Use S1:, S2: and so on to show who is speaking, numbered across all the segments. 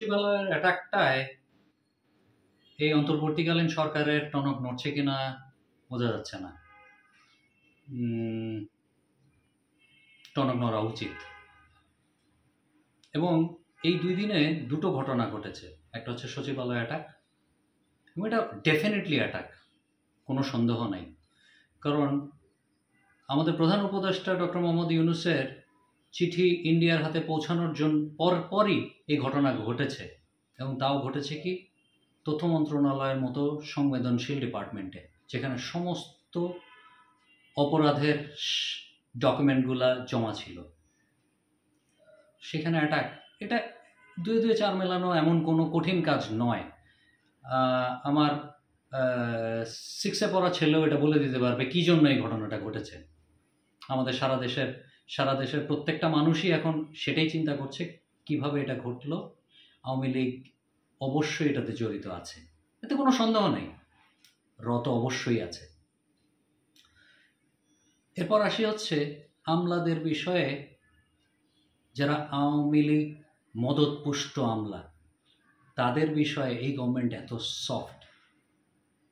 S1: সচিবালয়ের অ্যাটাকটায় এই অন্তর্বর্তীকালীন সরকারের টনক নড়ছে কিনা বোঝা যাচ্ছে না। টনক নড়া উচিত। এবং এই 2 দিনে দুটো ঘটনা ঘটেছে। একটা হচ্ছে সচিবালয় অ্যাটাক, এবং এটা ডেফিনেটলি অ্যাটাক, কোনো সন্দেহ নাই। কারণ আমাদের প্রধান উপদেষ্টা ডক্টর মোহাম্মদ ইউনূসের চিঠি ইন্ডিয়ার হাতে পৌঁছানোর জন্য পরই এই ঘটনা ঘটেছে, এবং তাও ঘটেছে কি তথ্য মন্ত্রণালয়ের মতো সংবেদনশীল ডিপার্টমেন্টে, যেখানে সমস্ত অপরাধের ডকুমেন্টগুলা জমা ছিল। সেখানে অ্যাটাক, এটা 2-4 মেলানো এমন কোনো কঠিন কাজ নয়। আমার 6-এ পড়া ছেলেও এটা বলে দিতে পারবে কী জন্য এই ঘটনাটা ঘটেছে। আমাদের সারা দেশের প্রত্যেকটা মানুষই এখন সেটাই চিন্তা করছে কিভাবে এটা ঘটলো। আওয়ামী লীগ অবশ্যই এটাতে জড়িত আছে, এতে কোনো সন্দেহ নেই, রত অবশ্যই আছে। এরপর আসি হচ্ছে আমলাদের বিষয়ে। যারা আওয়ামী লীগ মদতপুষ্ট আমলা, তাদের বিষয়ে এই গভর্নমেন্ট এত সফট,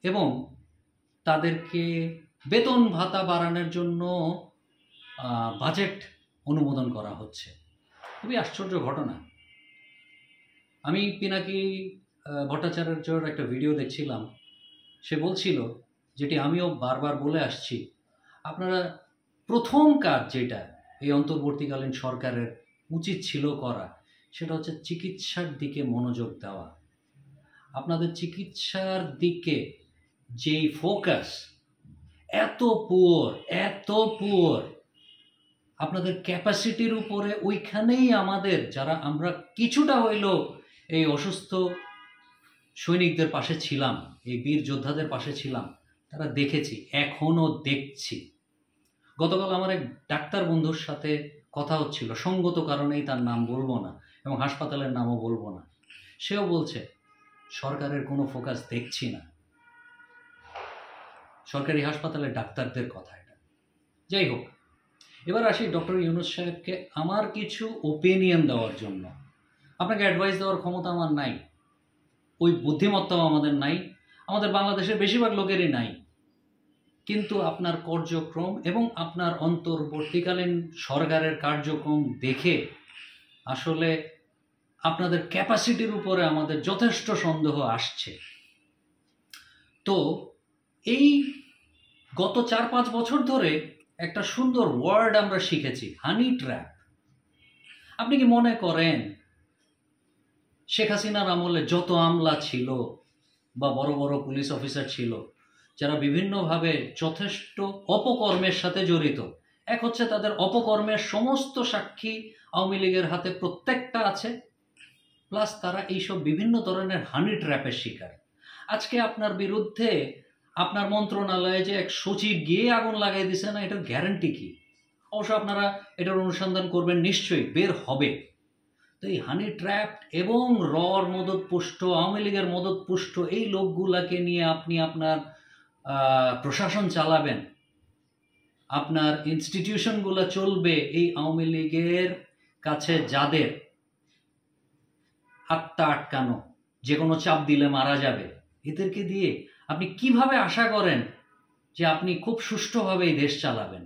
S1: এবং তাদেরকে বেতন ভাতা বাড়ানোর জন্য বাজেট অনুমোদন করা হচ্ছে। খুবই আশ্চর্য ঘটনা। আমি পিনাকি ভট্টাচার্যর একটা ভিডিও দেখছিলাম, সে বলছিল, যেটি আমিও বারবার বলে আসছি, আপনারা প্রথম কাজ যেটা এই অন্তর্বর্তীকালীন সরকারের উচিত ছিল করা, সেটা হচ্ছে চিকিৎসার দিকে মনোযোগ দেওয়া। আপনাদের চিকিৎসার দিকে যেই ফোকাস, এত পুয়ার, আপনাদের ক্যাপাসিটির উপরে, ওইখানেই আমরা কিছুটা হইলেও এই অসুস্থ সৈনিকদের পাশে ছিলাম, এই বীর যোদ্ধাদের পাশে ছিলাম, তারা দেখেছি, এখনও দেখছি। গতকাল আমার এক ডাক্তার বন্ধুর সাথে কথা হচ্ছিল, সঙ্গত কারণেই তার নাম বলবো না এবং হাসপাতালের নামও বলবো না। সেও বলছে সরকারের কোনো ফোকাস দেখছি না। সরকারি হাসপাতালের ডাক্তারদের কথা এটা। যাই হোক, এবার আসি ডক্টর ইউনূস সাহেবকে আমার কিছু ওপিনিয়ন দেওয়ার জন্য। আপনাকে অ্যাডভাইস দেওয়ার ক্ষমতা আমার নাই, ওই বুদ্ধিমত্তাও আমাদের নাই, আমাদের বাংলাদেশের বেশিরভাগ লোকেরই নাই। কিন্তু আপনার কার্যক্রম এবং আপনার অন্তর্বর্তীকালীন সরকারের কার্যক্রম দেখে আসলে আপনাদের ক্যাপাসিটির উপরে আমাদের যথেষ্ট সন্দেহ আসছে। তো এই গত 4-5 বছর ধরে একটা সুন্দর ওয়ার্ড আমরা শিখেছি, হানি ট্র্যাপ। আপনি কি মনে করেন শেখ হাসিনার আমলে যত আমলা ছিল বা বড় বড় পুলিশ অফিসার ছিল, যারা বিভিন্নভাবে যথেষ্ট অপকর্মের সাথে জড়িত, এক হচ্ছে তাদের অপকর্মের সমস্ত সাক্ষী আওয়ামী লীগের হাতে প্রত্যেকটা আছে, প্লাস তারা এইসব বিভিন্ন ধরনের হানি ট্র্যাপের শিকার। আজকে আপনার বিরুদ্ধে আপনার মন্ত্রণালয়ে যে এক সচিব গিয়ে আগুন লাগাই দিছে না, এটার গ্যারান্টি কি? অবশ্য আপনারা এটার অনুসন্ধান করবেন, নিশ্চয়ই বের হবে। তো এই হানি ট্র্যাপ এবং মদতপুষ্ট, আওয়ামী লীগের মদতপুষ্ট এই লোকগুলাকে নিয়ে আপনি আপনার প্রশাসন চালাবেন, আপনার ইনস্টিটিউশনগুলো চলবে এই আওয়ামী লীগের কাছে যাদের আত্মা আটকানো, যে কোনো চাপ দিলে মারা যাবে, এদেরকে দিয়ে আপনি কিভাবে আশা করেন যে আপনি খুব সুষ্ঠুভাবে এই দেশ চালাবেন?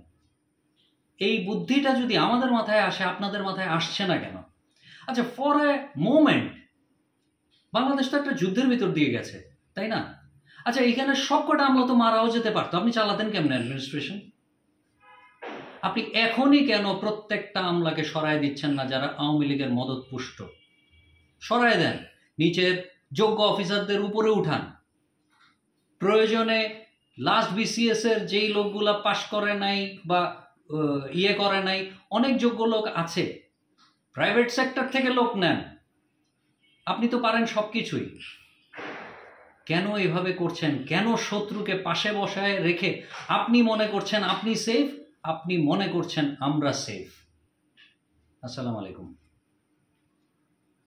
S1: এই বুদ্ধিটা যদি আমাদের মাথায় আসে, আপনাদের মাথায় আসছে না কেন? আচ্ছা, ফর এ মোমেন্ট বাংলাদেশ তো একটা যুদ্ধের ভিতর দিয়ে গেছে, তাই না? আচ্ছা, এখানে সবকটা আমলা তো মারাও যেতে পারতো, আপনি চালাতেন কেমন অ্যাডমিনিস্ট্রেশন? আপনি এখনই কেন প্রত্যেকটা আমলাকে সরায় দিচ্ছেন না যারা আওয়ামী লীগের মদতপুষ্ট? সরায় দেন, নিচের যোগ্য অফিসারদের উপরে উঠান। প্রয়োজনে লাস্ট বিসিএস এর যেই লোকগুলা পাশ করে নাই বা করে নাই, অনেক যোগ্য লোক আছে, প্রাইভেট সেক্টর থেকে লোক নেন। আপনি তো পারেন সবকিছুই। কেন এভাবে করছেন? কেন শত্রুকে পাশে বসায় রেখে আপনি মনে করছেন আপনি সেফ, আপনি মনে করছেন আমরা সেফ? আসসালামু আলাইকুম।